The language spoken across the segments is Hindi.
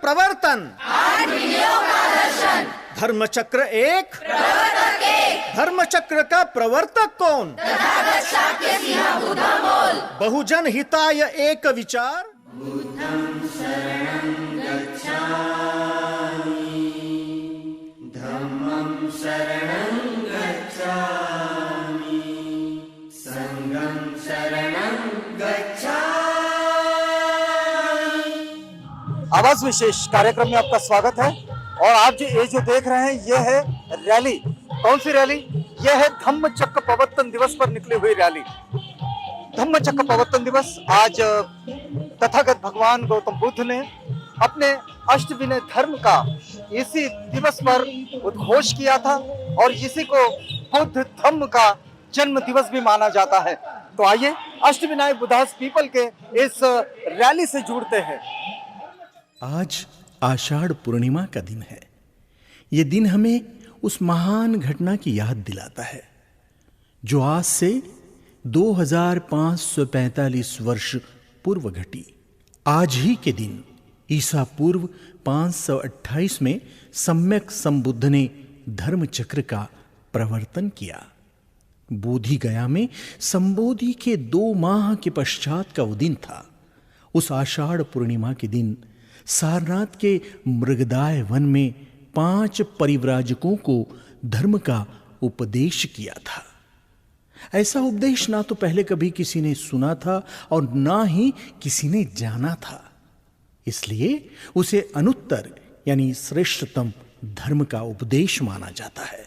प्रवर्तन, 8 विनयों का दर्शन, धर्म चक्र एक, प्रवर्तक एक, धर्म चक्र का प्रवर्तक कौन? तथागत शाक्य सिंह बुद्धमोल। बहुजन हिताय एक विचार, बुद्धं शरणं गच्छामि, धम्मं शरणं गच्छामि, संघं शरणं गच्छामि। आवाज विशेष कार्यक्रम में आपका स्वागत है। और आप ये जो देख रहे हैं ये है रैली। कौन सी रैली? ये है धम्म चक्र प्रवर्तन दिवस पर निकली हुई रैली। धम्म चक्र प्रवर्तन दिवस आज तथागत भगवान गौतम बुद्ध ने अपने अष्टविनय धर्म का इसी दिवस पर उद्घोष किया था और इसी को बुद्ध धम्म का जन्म दिवस भी माना जाता है। तो आइए अष्टविनायक बुद्धास पीपल के इस रैली से जुड़ते हैं। आज आषाढ़ पूर्णिमा का दिन है। ये दिन हमें उस महान घटना की याद दिलाता है जो आज से 2545 वर्ष पूर्व घटी। आज ही के दिन ईसा पूर्व 528 में सम्यक संबुद्ध ने धर्म चक्र का प्रवर्तन किया। बोधि गया में संबोधि के 2 माह के पश्चात का वो दिन था। उस आषाढ़ पूर्णिमा के दिन सारनाथ के मृगदाय वन में 5 परिव्राजकों को धर्म का उपदेश किया था। ऐसा उपदेश ना तो पहले कभी किसी ने सुना था और ना ही किसी ने जाना था, इसलिए उसे अनुत्तर यानी श्रेष्ठतम धर्म का उपदेश माना जाता है।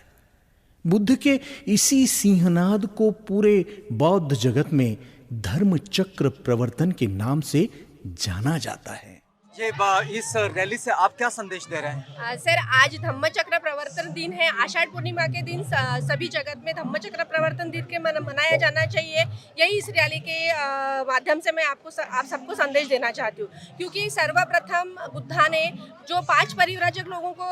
बुद्ध के इसी सिंहनाद को पूरे बौद्ध जगत में धर्म चक्र प्रवर्तन के नाम से जाना जाता है। ये इस रैली से आप क्या संदेश दे रहे हैं? सर, आज धम्मचक्र प्रवर्तन दिन है। आषाढ़ पूर्णिमा के दिन सभी जगत में धम्मचक्र प्रवर्तन दिन के मनाया जाना चाहिए। यही इस रैली के माध्यम से मैं आप सबको संदेश देना चाहती हूँ, क्योंकि सर्वप्रथम बुद्धा ने जो 5 परिव्राजक लोगों को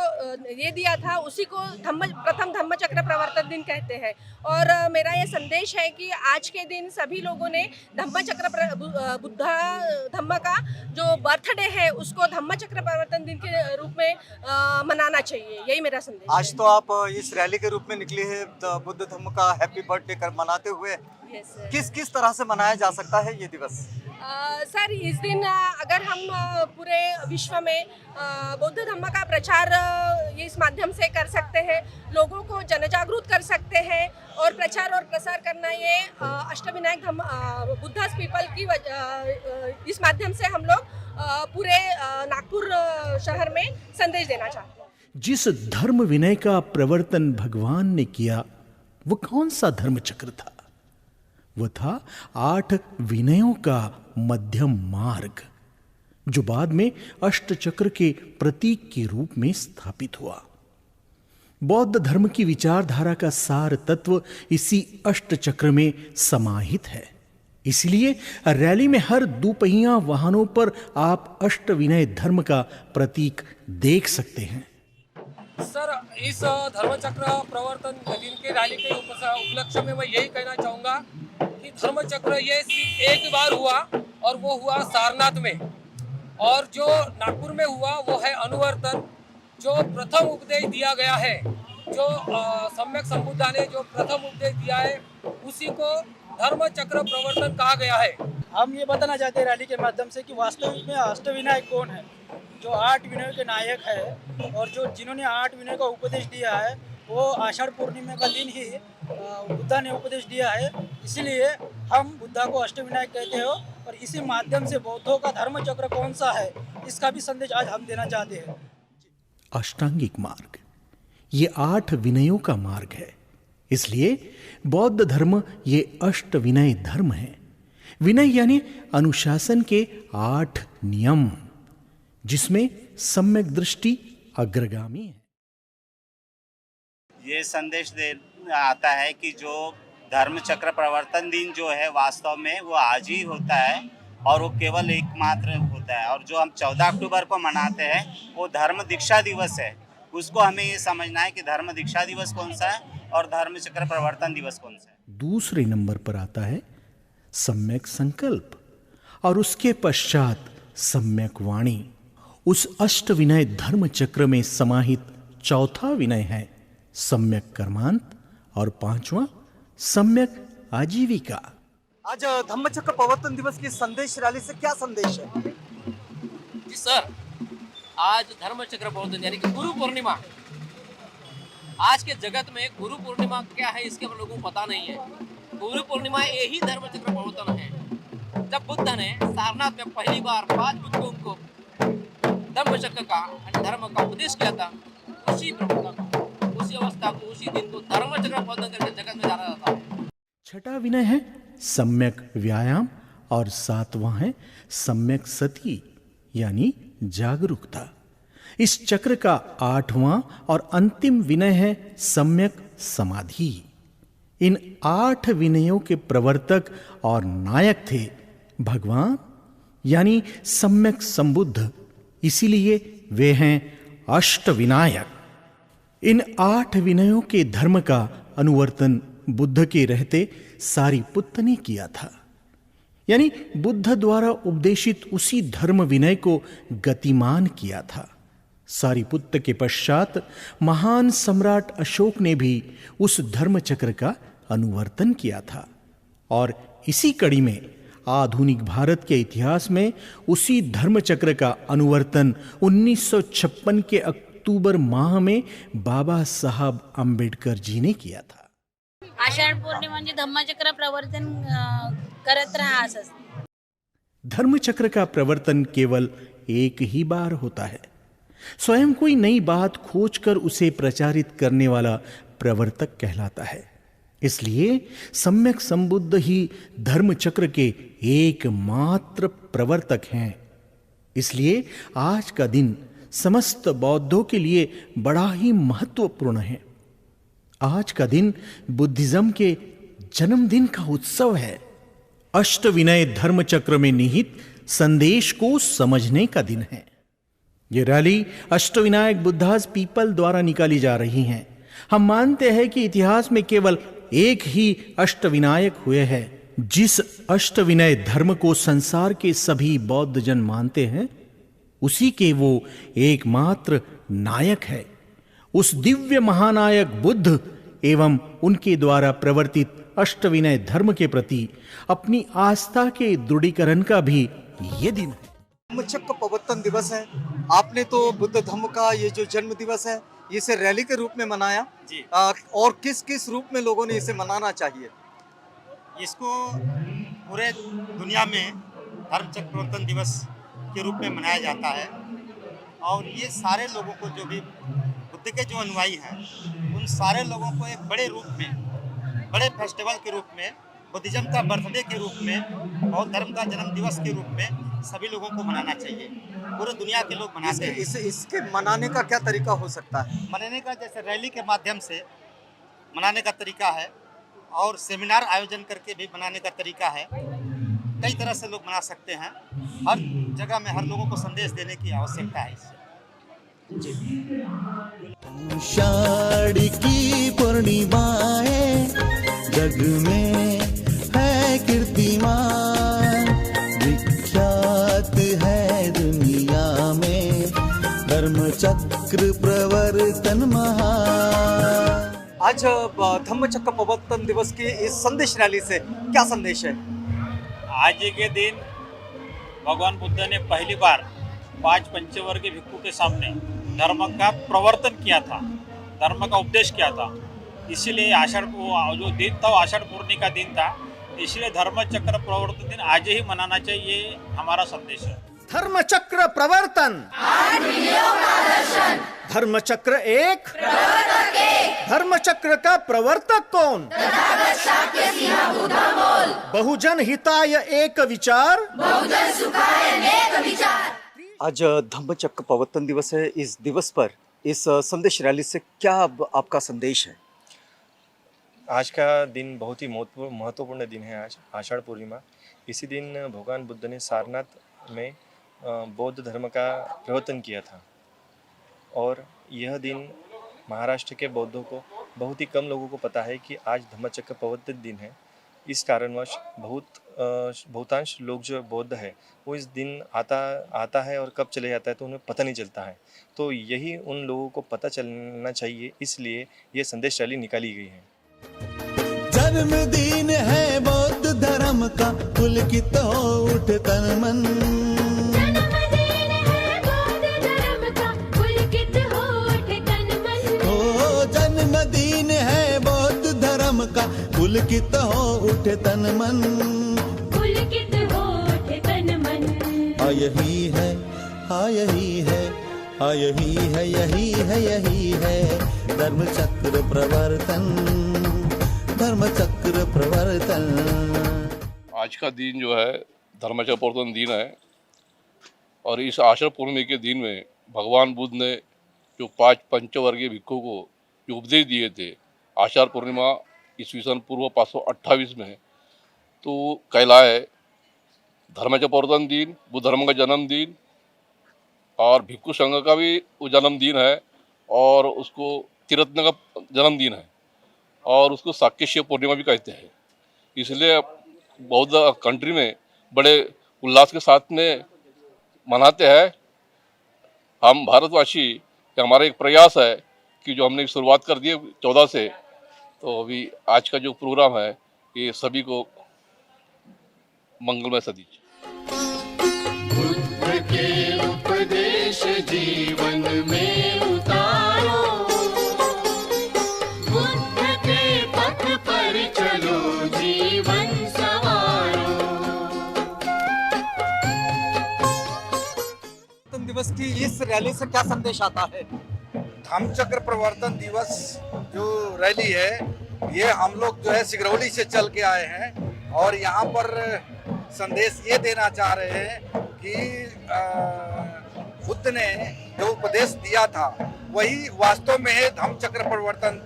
ये दिया था उसी को प्रथम धम्मचक्र प्रवर्तन दिन कहते हैं। और मेरा ये संदेश है कि आज के दिन सभी लोगों ने धम्मचक्र बुद्धा धम्म का जो बर्थडे है उसको धम्मचक्र प्रवर्तन दिन के रूप में मनाना चाहिए। यही मेरा संदेश है। आज तो आप इस रैली के रूप में निकली है बुद्ध धम्म का हैप्पी बर्थडे कर मनाते हुए। किस तरह से मनाया जा सकता है ये दिवस? सर, इस दिन अगर हम पूरे विश्व में बौद्ध धम्म का प्रचार इस माध्यम से कर सकते हैं, लोगों को जनजागरूक कर सकते हैं और प्रचार और प्रसार करना, ये अष्टविनायक बुद्धास पीपल की इस माध्यम से हम लोग पूरे नागपुर शहर में संदेश देना चाहते हैं। जिस धर्म विनय का प्रवर्तन भगवान ने किया वो कौन सा धर्म चक्र था? वह था 8 विनयों का मध्यम मार्ग, जो बाद में अष्ट चक्र के प्रतीक के रूप में स्थापित हुआ। बौद्ध धर्म की विचारधारा का सार तत्व इसी अष्ट चक्र में समाहित है। इसलिए रैली में हर 2 पहिया वाहनों पर आप अष्ट विनय धर्म का प्रतीक देख सकते हैं। सर, इस धर्मचक्र प्रवर्तन दिन के रैली के उपलक्ष्य में मैं यही कहना चाहूँगा कि धर्मचक्र ये सिर्फ एक बार हुआ और वो हुआ सारनाथ में, और जो नागपुर में हुआ वो है अनुवर्तन। जो प्रथम उपदेश दिया गया है, जो सम्यक संबुद्धा ने जो प्रथम उपदेश दिया है, उसी को धर्म चक्र प्रवर्तन कहा गया है। हम ये बताना चाहते हैं रैली के माध्यम से कि वास्तविक में अष्टविनायक कौन है, जो 8 विनयों के नायक है और जो जिन्होंने 8 विनयों का उपदेश दिया है, वो आषाढ़ पूर्णिमा का दिन ही बुद्धा ने उपदेश दिया है। इसीलिए हम बुद्धा को अष्टविनायक कहते हो और इसी माध्यम से बौद्धों का धर्म चक्र कौन सा है इसका भी संदेश आज हम देना चाहते हैं। अष्टांगिक मार्ग ये 8 विनयों का मार्ग है, इसलिए बौद्ध धर्म ये अष्ट विनय धर्म है। विनय यानी अनुशासन के 8 नियम, जिसमें सम्यक दृष्टि अग्रगामी है। ये संदेश दे आता है कि जो धर्म चक्र प्रवर्तन दिन जो है वास्तव में वो आज ही होता है और वो केवल एकमात्र होता है, और जो हम 14 अक्टूबर को मनाते हैं वो धर्म दीक्षा दिवस है। उसको हमें ये समझना है कि धर्म दीक्षा दिवस कौन सा है और धर्म चक्र प्रवर्तन दिवस कौन सा है। दूसरे नंबर पर आता है सम्यक संकल्प और उसके पश्चात सम्यक वाणी। उस अष्ट विनय धर्म चक्र में समाहित चौथा विनय है सम्यक कर्मांत और पांचवा सम्यक आजीविका। आज धम्मचक्र प्रवर्तन दिवस की संदेश रैली से क्या संदेश है? जी सर, आज धर्म चक्र प्रवर्तन यानी कि गुरु पूर्णिमा। आज के जगत में गुरु पूर्णिमा क्या है इसके बारे में लोगों को पता नहीं है। गुरु पूर्णिमा यही धर्म चक्र प्रवर्तन है। जब बुद्ध ने सारनाथ में पहली बार 5 भिक्षुओं को धर्म चक्र का धर्म का उपदेश किया था, उसी अवस्था को उसी दिन को धर्म चक्र प्रवर्तन करके जगत में जाना जाता है। छठा विनय है सम्यक व्यायाम और सातवां है सम्यक सती यानी जागरूकता। इस चक्र का 8वां और अंतिम विनय है सम्यक समाधि। इन 8 विनयों के प्रवर्तक और नायक थे भगवान यानी सम्यक संबुद्ध, इसीलिए वे हैं अष्टविनायक। इन 8 विनयों के धर्म का अनुवर्तन बुद्ध के रहते सारिपुत्त ने किया था, यानी बुद्ध द्वारा उपदेशित उसी धर्म विनय को गतिमान किया था। सारिपुत्त के पश्चात महान सम्राट अशोक ने भी उस धर्म चक्र का अनुवर्तन किया था और इसी कड़ी में आधुनिक भारत के इतिहास में उसी धर्म चक्र का अनुवर्तन 1956 के अक्टूबर माह में बाबा साहब आंबेडकर जी ने किया था। आषाढ पौर्णिमा धम्मचक्र प्रवर्तन करत रहा असं। धर्मचक्र का प्रवर्तन केवल एक ही बार होता है। स्वयं कोई नई बात खोजकर उसे प्रचारित करने वाला प्रवर्तक कहलाता है। इसलिए सम्यक संबुद्ध ही धर्मचक्र के एकमात्र प्रवर्तक हैं। इसलिए आज का दिन समस्त बौद्धों के लिए बड़ा ही महत्वपूर्ण है। आज का दिन बुद्धिज्म के जन्मदिन का उत्सव है। अष्टविनय धर्मचक्र में निहित संदेश को समझने का दिन है। ये रैली अष्टविनायक बुद्धास पीपल द्वारा निकाली जा रही है। हम मानते हैं कि इतिहास में केवल एक ही अष्टविनायक हुए हैं। जिस अष्टविनय धर्म को संसार के सभी बौद्ध जन मानते हैं, उसी के वो एकमात्र नायक है। उस दिव्य महानायक बुद्ध एवं उनके द्वारा प्रवर्तित अष्टविनय धर्म के प्रति अपनी आस्था के दृढ़ीकरण का भी ये दिन है। धम्मचक्र प्रवर्तन दिवस है। आपने तो बुद्ध धम्म का ये जो जन्म दिवस है इसे रैली के रूप में मनाया जी। और किस किस रूप में लोगों ने इसे मनाना चाहिए? इसको पूरे दुनिया में धर्मचक्र प्रवर्तन दिवस के रूप में मनाया जाता है और ये सारे लोगों को जो भी बुद्ध के जो अनुयायी हैं उन सारे लोगों को एक बड़े रूप में, बड़े फेस्टिवल के रूप में, बुद्धिज्म का बर्थडे के रूप में और धर्म का जन्म दिवस के रूप में सभी लोगों को मनाना चाहिए। पूरे दुनिया के लोग मनाते हैं। इसके मनाने का क्या तरीका हो सकता है? मनाने का जैसे रैली के माध्यम से मनाने का तरीका है और सेमिनार आयोजन करके भी मनाने का तरीका है। कई तरह से लोग मना सकते हैं। हर जगह में हर लोगों को संदेश देने की आवश्यकता है इससे। आषाढ़ की पूर्णिमा है, जग में है कीर्तिमान, विख्यात है दुनिया में धर्मचक्र प्रवर्तन महान। आज धम्मचक्र प्रवर्तन दिवस की इस संदेश रैली से क्या संदेश है? आज के दिन भगवान बुद्ध ने पहली बार 5 पंचवर्गीय भिक्षु के सामने धर्म का प्रवर्तन किया था, धर्म का उपदेश किया था। इसीलिए आषाढ़ जो दिन था वो आषाढ़ पूर्णिमा का दिन था, इसलिए धर्मचक्र प्रवर्तन दिन आज ही मनाना चाहिए, हमारा संदेश है। धर्मचक्र प्रवर्तन, 8 विनयों का दर्शन, धर्मचक्र एक, प्रवर्तक एक, धर्मचक्र का प्रवर्तक कौन? तथागत शाक्य सिंह बुधामोल, बहुजन हिताय एक विचार, बहुजन सुखाय नेक विचार। आज धम्मचक्र प्रवर्तन दिवस है। इस दिवस पर इस संदेश रैली से क्या आपका संदेश है? आज का दिन बहुत ही महत्वपूर्ण दिन है। आज आषाढ़ पूर्णिमा, इसी दिन भगवान बुद्ध ने सारनाथ में बौद्ध धर्म का प्रवर्तन किया था और यह दिन महाराष्ट्र के बौद्धों को बहुत ही कम लोगों को पता है कि आज धम्मचक्र प्रवर्तन दिन है। इस कारणवश बहुतांश लोग जो बौद्ध है वो इस दिन आता है और कब चले जाता है तो उन्हें पता नहीं चलता है। तो यही उन लोगों को पता चलना चाहिए, इसलिए ये संदेश रैली निकाली गई है। जन्मदिन है बौद्ध धर्म का, पुलकित हो उठ तन मन। जन्मदिन है बौद्ध धर्म का, पुलकित हो उठे तन मन। पुलकित हो उठे तन मन। हाँ यही है, हाँ यही है, हाँ यही है, यही है, यही है धर्म चक्र प्रवर्तन, धर्म चक्र प्रवर्तन। आज का दिन जो है धर्म चक्र प्रवर्तन दिन है और इस आषाढ़ पूर्णिमा के दिन में भगवान बुद्ध ने जो 5 पंचवर्गीय भिक्षुओं को जो उपदेश दिए थे आषाढ़ पूर्णिमा ईस्वी सन पूर्व 528 में, तो कहलाए धर्म चक्र प्रवर्तन दिन, बुद्ध धर्म का जन्मदिन और भिक्षु संघ का भी वो जन्मदिन है और उसको त्रिरत्न का जन्मदिन है और उसको साक्य पूर्णिमा भी कहते हैं। इसलिए बौद्ध कंट्री में बड़े उल्लास के साथ में मनाते हैं। हम भारतवासी, हमारा एक प्रयास है कि जो हमने शुरुआत कर दी है 14 से, तो अभी आज का जो प्रोग्राम है ये सभी को मंगलमय सदीच। बुद्ध के उपदेश जीवन में उतारो, बुद्ध के पथ पर चलो जीवन सवारो। दिवस की इस रैली से क्या संदेश आता है? धम्मचक्र प्रवर्तन दिवस जो रैली है ये हम लोग जो है सिगरौली से चल के आए हैं और यहाँ पर संदेश ये देना चाह रहे हैं कि बुद्ध ने जो उपदेश दिया था वही वास्तव में है धम्मचक्र प्रवर्तन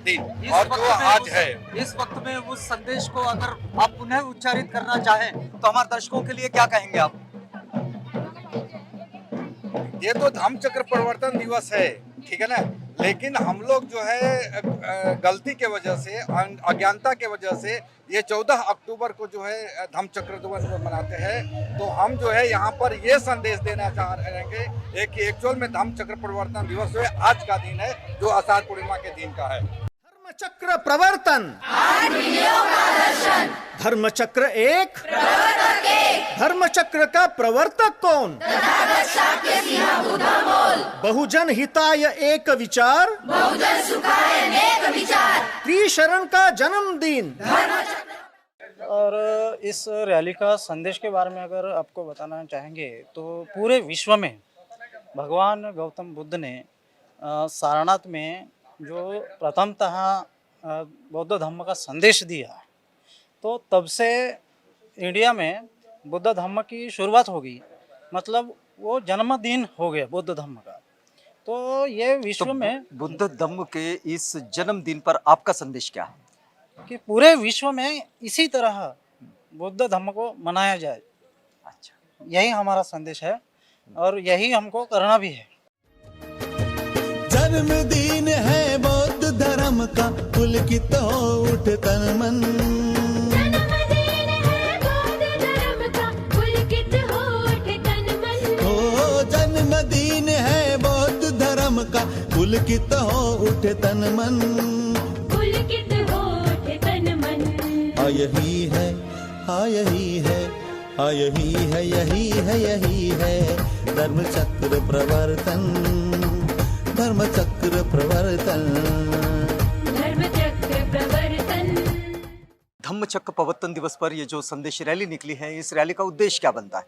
दिन और जो आज है। इस वक्त में उस संदेश को अगर आप पुनः उच्चारित करना चाहें तो हमारे दर्शकों के लिए क्या कहेंगे आप? ये तो धम्मचक्र प्रवर्तन दिवस है, ठीक है ना, लेकिन हम लोग जो है गलती के वजह से, अज्ञानता के वजह से ये 14 अक्टूबर को जो है धम्मचक्र दिवस मनाते हैं। तो हम जो है यहाँ पर ये संदेश देना चाह रहे हैं कि एक्चुअल में धम्मचक्र प्रवर्तन दिवस जो है आज का दिन है जो आषाढ़ पूर्णिमा के दिन का है। धर्म चक्र प्रवर्तन, 8 विनयों का दर्शन। धर्म चक्र एक, प्रवर्तक एक। धर्म चक्र का प्रवर्तक कौन? तथागत शाक्य सिंह बुद्धमूल। बहुजन हिताय एक विचार, बहुजन सुखाय अनेक विचार। त्रिशरण का जन्मदिन। और इस रैली का संदेश के बारे में अगर आपको बताना चाहेंगे तो पूरे विश्व में भगवान गौतम बुद्ध ने सारनाथ में जो प्रथमतः बौद्ध धर्म का संदेश दिया, तो तब से इंडिया में बुद्ध धर्म की शुरुआत हो गई, मतलब वो जन्मदिन हो गया बुद्ध धर्म का। तो ये विश्व में बुद्ध धम्म के इस जन्मदिन पर आपका संदेश क्या है? कि पूरे विश्व में इसी तरह बुद्ध धर्म को मनाया जाए। अच्छा, यही हमारा संदेश है और यही हमको करना भी है। जन्मदिन है बौद्ध धर्म का, पुलकित हो उठ तन मन। जन्मदिन है बौद्ध धर्म का, पुलकित हो उठे तन मन। ओ जन्मदिन है बौद्ध धर्म का, पुलकित हो उठ तन मन। पुलकित हो उठे तन मन। हाँ यही है, हाँ यही है, हाँ यही है, यही है, यही है धर्म चक्र प्रवर्तन, धर्म चक्र प्रवर्तन। धर्म चक्र प्रवर्तन। धम्मचक्र प्रवर्तन दिवस पर ये जो संदेश रैली निकली है, इस रैली का उद्देश्य क्या बनता है?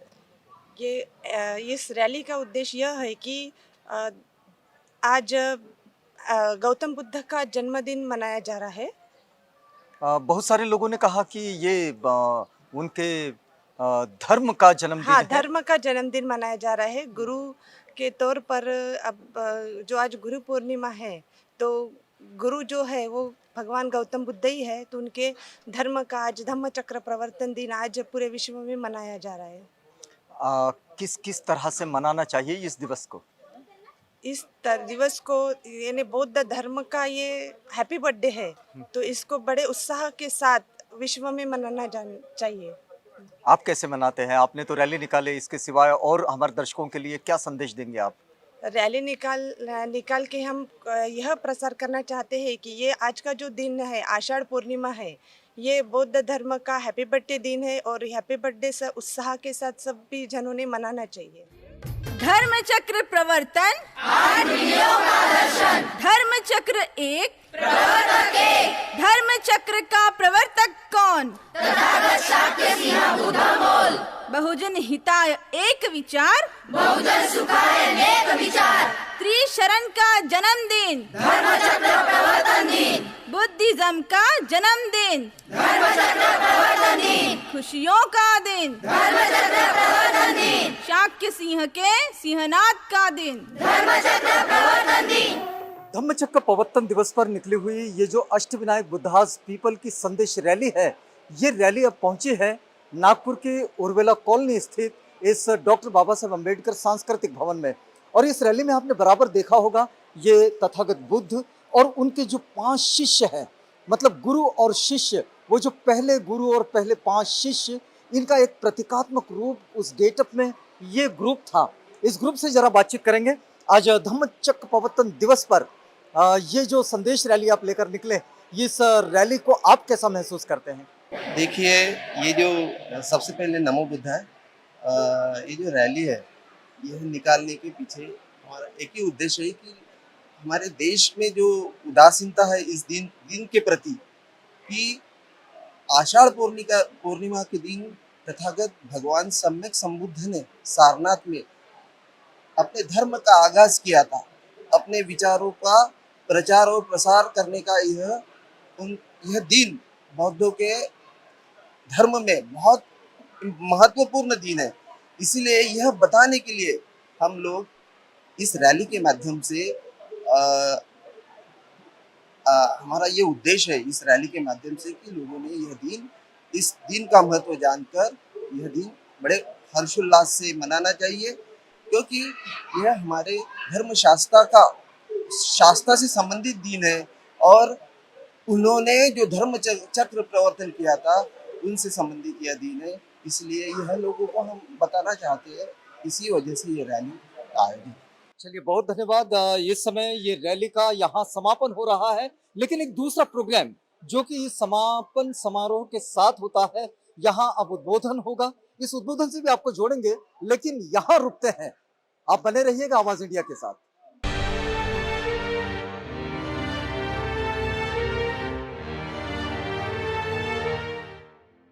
इस रैली का उद्देश्य यह है कि आज गौतम बुद्ध का जन्मदिन मनाया जा रहा है। बहुत सारे लोगों ने कहा कि ये उनके धर्म का जन्मदिन हाँ, है। धर्म का जन्मदिन मनाया जा रहा है गुरु के तौर पर। अब जो आज गुरु पूर्णिमा है तो गुरु जो है वो भगवान गौतम बुद्ध ही है, तो उनके धर्म का आज धम्मचक्र प्रवर्तन दिन आज पूरे विश्व में मनाया जा रहा है। किस किस तरह से मनाना चाहिए इस दिवस को? इस दिवस को यानी बौद्ध धर्म का ये हैप्पी बर्थडे है, तो इसको बड़े उत्साह के साथ विश्व में मनाना चाहिए। आप कैसे मनाते हैं? आपने तो रैली निकाले, इसके सिवाय और हमारे दर्शकों के लिए क्या संदेश देंगे आप? रैली निकाल के हम यह प्रसार करना चाहते हैं कि ये आज का जो दिन है, आषाढ़ पूर्णिमा है, ये बौद्ध धर्म का हैप्पी बर्थडे दिन है और हैप्पी बर्थडे उत्साह के साथ सभी जनों ने मनाना चाहिए। धर्म चक्र प्रवर्तन 8 विनयों का दर्शन। धर्म चक्र 1 प्रवर्तक 1। धर्म चक्र का प्रवर्तक कौन? तथागत शाक्य सिंह बुद्धमोल। बहुजन हिताय एक विचार, बहुजन सुखाय नेक विचार। त्रिशरण का जन्मदिन, धर्म चक्र प्रवर्तन दिन। बुद्धिज्म का जन्मदिन, धर्म चक्र प्रवर्तन दिन। खुशियों का दिन, धर्म चक्र प्रवर्तन दिन। शाक्य सिंह के सिंहनाद का दिन, धर्म चक्र प्रवर्तन दिन। धम्मचक्र प्रवर्तन दिवस पर निकली हुई ये जो अष्टविनायक बुद्धास पीपल की संदेश रैली है, ये रैली अब पहुंची है नागपुर के उर्वेला कॉलोनी स्थित इस डॉक्टर बाबा साहब अम्बेडकर सांस्कृतिक भवन में। और इस रैली में आपने बराबर देखा होगा ये तथागत बुद्ध और उनके जो 5 शिष्य हैं, मतलब गुरु और शिष्य, वो जो पहले गुरु और पहले 5 शिष्य, इनका एक प्रतीकात्मक रूप उस गेटअप में ये ग्रुप था। इस ग्रुप से जरा बातचीत करेंगे। आज धम्मचक्र प्रवर्तन दिवस पर ये जो संदेश रैली आप लेकर निकले, इस रैली को आप कैसा महसूस करते हैं? देखिए, ये जो सबसे पहले नमो बुद्ध है, ये जो रैली है ये निकालने के पीछे हमारा एक ही उद्देश्य है कि हमारे देश में जो उदासीनता है इस दिन के प्रति, कि आषाढ़ पूर्णिमा के दिन तथागत भगवान सम्यक संबुद्ध ने सारनाथ में अपने धर्म का आगाज किया था। अपने विचारों का प्रचार और प्रसार करने का यह दिन बौद्धों के धर्म में बहुत महत्वपूर्ण दिन है। इसलिए यह बताने के लिए हम लोग इस रैली के माध्यम से हमारा ये उद्देश्य है इस रैली के माध्यम से कि लोगों ने इस दिन का महत्व जानकर यह दिन बड़े हर्षोल्लास से मनाना चाहिए, क्योंकि यह हमारे धर्म शास्त्र से संबंधित दिन है और उन्होंने जो धर्म चक्र प्रवर्तन किया था उनसे संबंधित यह दिन है। इसलिए यह लोगों को हम बताना चाहते हैं, इसी वजह से ये रैली आयोजित। चलिए, बहुत धन्यवाद। इस समय ये रैली का यहाँ समापन हो रहा है, लेकिन एक दूसरा प्रोग्राम जो कि इस समापन समारोह के साथ होता है, यहाँ अब उद्बोधन होगा। इस उद्बोधन से भी आपको जोड़ेंगे, लेकिन यहाँ रुकते हैं। आप बने रहिएगा आवाज इंडिया के साथ।